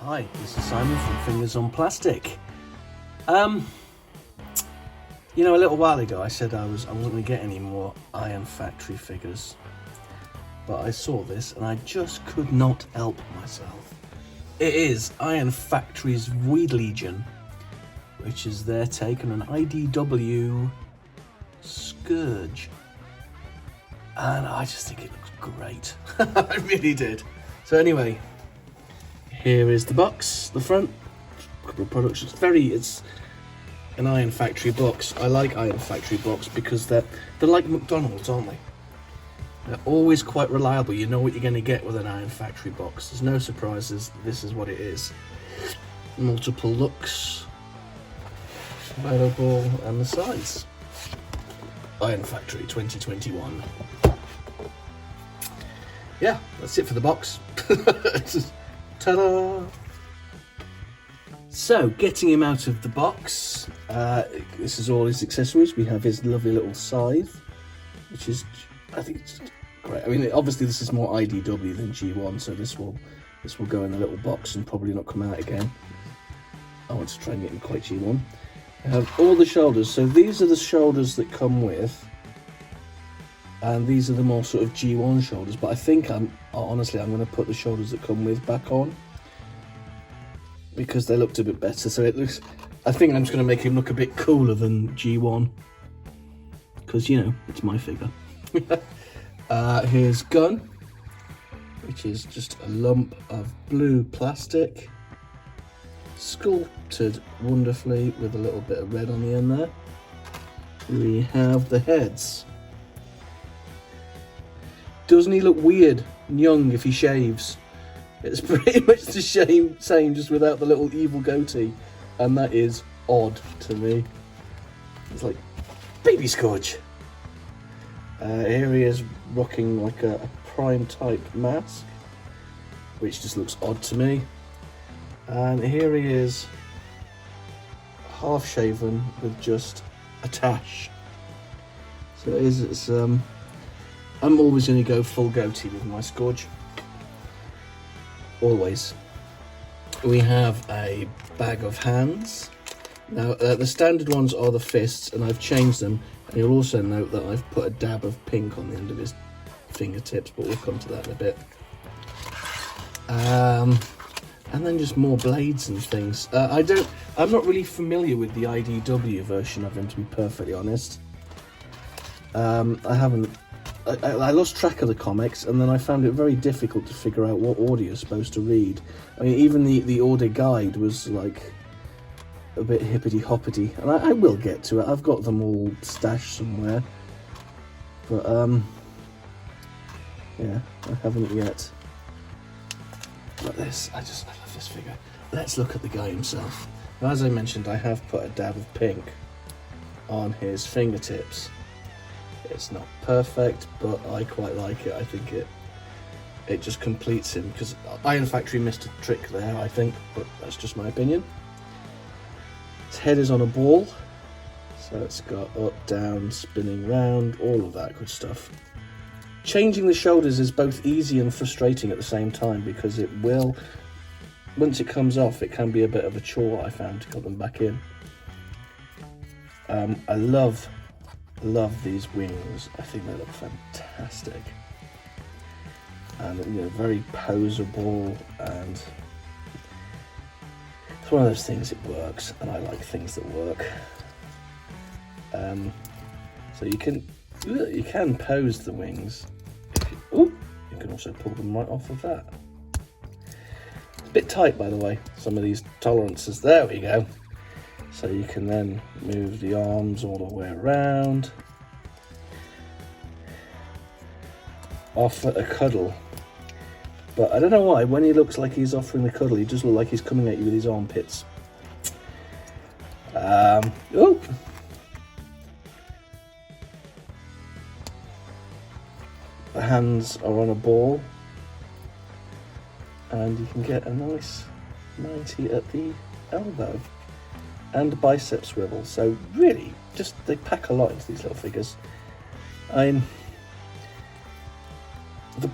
Hi, this is Simon from Fingers on Plastic. You know, a little while ago I said I wasn't going to get any more Iron Factory figures, but I saw this and I just could not help myself. It is Iron Factory's Void Legion, which is their take on an IDW Scourge, and I just think it looks great. I really did. So anyway, here is the box, the front, a couple of products. It's an Iron Factory box. I like Iron Factory box because they're like McDonald's, aren't they? They're always quite reliable. You know what you're going to get with an Iron Factory box. There's no surprises. This is what it is. Multiple looks available, and the size. Iron Factory 2021. Yeah, that's it for the box. Ta-da! So, getting him out of the box, this is all his accessories. We have his lovely little scythe, which is, I think, it's just great. I mean, obviously this is more IDW than G1, so this will go in the little box and probably not come out again. I want to try and get him quite G1. I have all the shoulders, so these are the shoulders that come with, and these are the more sort of G1 shoulders, but I think honestly I'm going to put the shoulders that come with back on, because they looked a bit better. So it looks, I think I'm just going to make him look a bit cooler than G1, because, you know, it's my figure. Here's gun, which is just a lump of blue plastic, sculpted wonderfully with a little bit of red on the end there. We have the heads. Doesn't he look weird and young if he shaves? It's pretty much the same, just without the little evil goatee, and that is odd to me. It's like baby Scourge. Here he is rocking like a prime type mask, which just looks odd to me. And here he is, half shaven with just a tash. So it's I'm always going to go full goatee with my Scourge. Always. We have a bag of hands. Now the standard ones are the fists, and I've changed them, and you'll also note that I've put a dab of pink on the end of his fingertips, but we'll come to that in a bit. And then just more blades and things. I'm not really familiar with the IDW version of him, to be perfectly honest. I lost track of the comics, and then I found it very difficult to figure out what order you're supposed to read. I mean, even the order guide was like a bit hippity-hoppity, and I will get to it. I've got them all stashed somewhere, but yeah, I haven't yet. But this, I love this figure. Let's look at the guy himself. Now, as I mentioned, I have put a dab of pink on his fingertips. It's not perfect, but I quite like it. I think it just completes him, because Iron Factory missed a trick there, I think, but that's just my opinion. His head is on a ball, so it's got up, down, spinning round, all of that good stuff. Changing the shoulders is both easy and frustrating at the same time, because it will, once it comes off, it can be a bit of a chore, I found, to put them back in. I love these wings. I think they look fantastic, and you know, very poseable, and it's one of those things, it works, and I like things that work. So you can pose the wings. You can also pull them right off of that. It's a bit tight, by the way, some of these tolerances. There we go. So you can then move the arms all the way around. Offer a cuddle. But I don't know why, when he looks like he's offering the cuddle, he does look like he's coming at you with his armpits. Oh! The hands are on a ball, and you can get a nice 90 at the elbow. And bicep swivel, so really, just they pack a lot into these little figures. The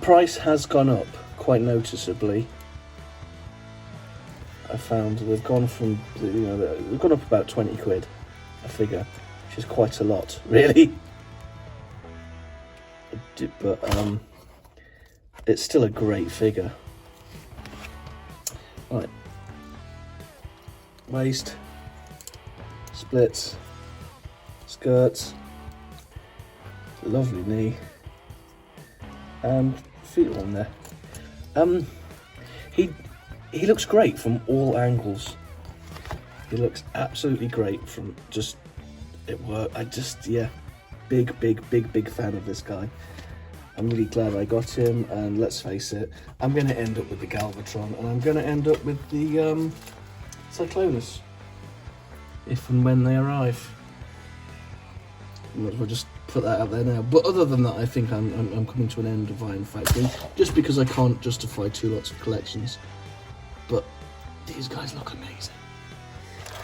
price has gone up quite noticeably. I found they've gone from, they've gone up about 20 quid a figure, which is quite a lot, really. But it's still a great figure. Right, waist, splits, skirts, lovely knee, and feet are on there. He looks great from all angles. He looks absolutely great from just it work. Yeah, big fan of this guy. I'm really glad I got him, and let's face it, I'm going to end up with the Galvatron, and I'm going to end up with the Cyclonus, if and when they arrive. We'll just put that out there now. But other than that, I think I'm coming to an end of Iron Factory, just because I can't justify 2 lots of collections. But these guys look amazing.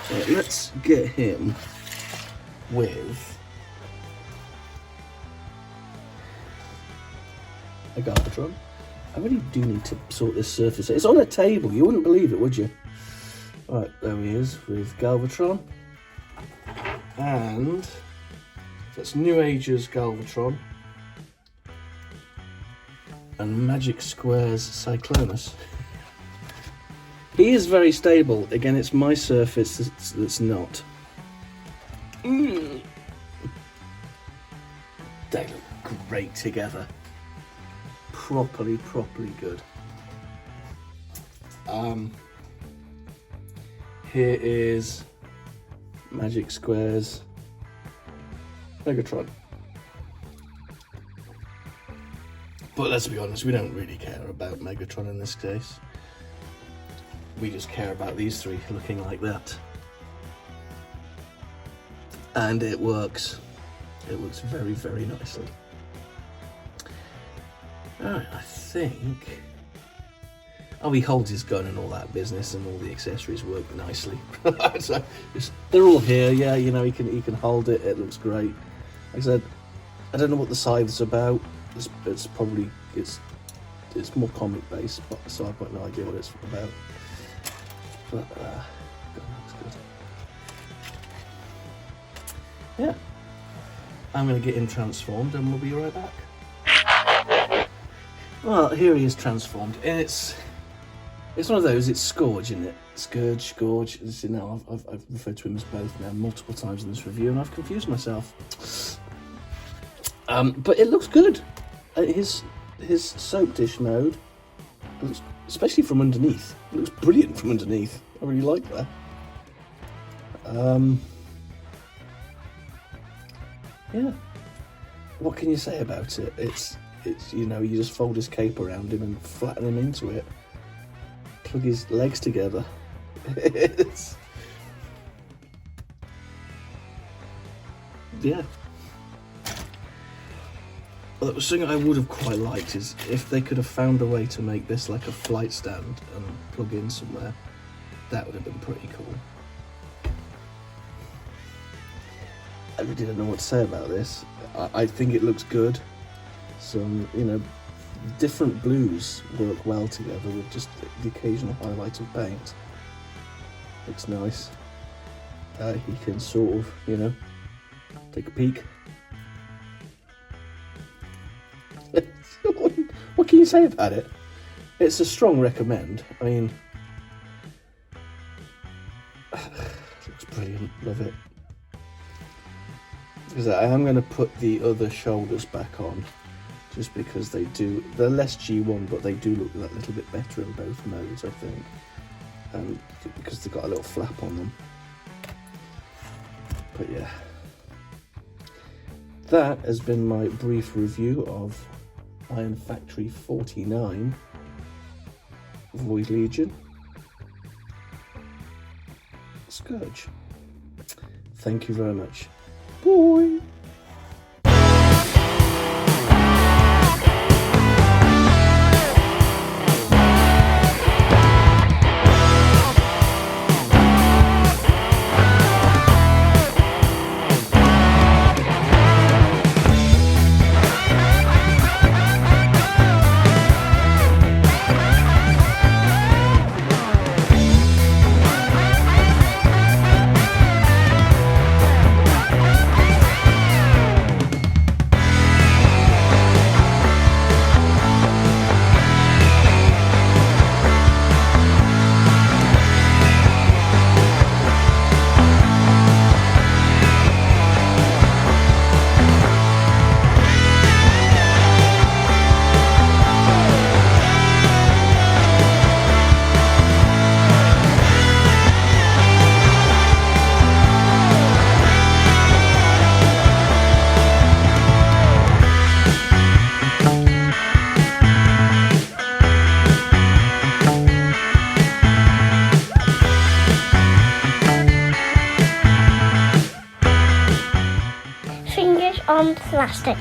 So let's get him with a Galvatron. I really do need to sort this surface. It's on a table. You wouldn't believe it, would you? Right, there he is with Galvatron. And that's New Age's Galvatron. And Magic Square's Cyclonus. He is very stable. Again, it's my surface that's not. They look great together. Properly good. Here is Magic Square's Megatron. But let's be honest, we don't really care about Megatron in this case. We just care about these three looking like that. And it works. It works very nicely. Alright, I think... Oh, he holds his gun and all that business, and all the accessories work nicely. So they're all here, yeah, you know, he can hold it, it looks great. Like I said, I don't know what the scythe's about. It's probably, it's more comic based, so I've got no idea what it's about. But, God, looks good. Yeah. I'm going to get him transformed and we'll be right back. Well, here he is transformed, and it's one of those, it's Scourge, isn't it? Scourge, you know, I've referred to him as both now multiple times in this review, and I've confused myself. But it looks good. His soap dish mode, looks, especially from underneath, it looks brilliant from underneath. I really like that. Yeah. What can you say about it? It's you know, you just fold his cape around him and flatten him into it. Plug his legs together. Yeah. Well, something I would have quite liked is if they could have found a way to make this like a flight stand and plug in somewhere. That would have been pretty cool. I really don't know what to say about this. I think it looks good. Some, you know, different blues work well together with just the occasional highlight of paint. Looks nice. He can sort of, you know, take a peek. What can you say about it? It's a strong recommend. I mean, looks brilliant. Love it. Because I am going to put the other shoulders back on, just because they're less G1, but they do look a little bit better in both modes, I think. Because they've got a little flap on them. But yeah. That has been my brief review of Iron Factory 49 Void Legion Scourge. Thank you very much. Bye. on plastic.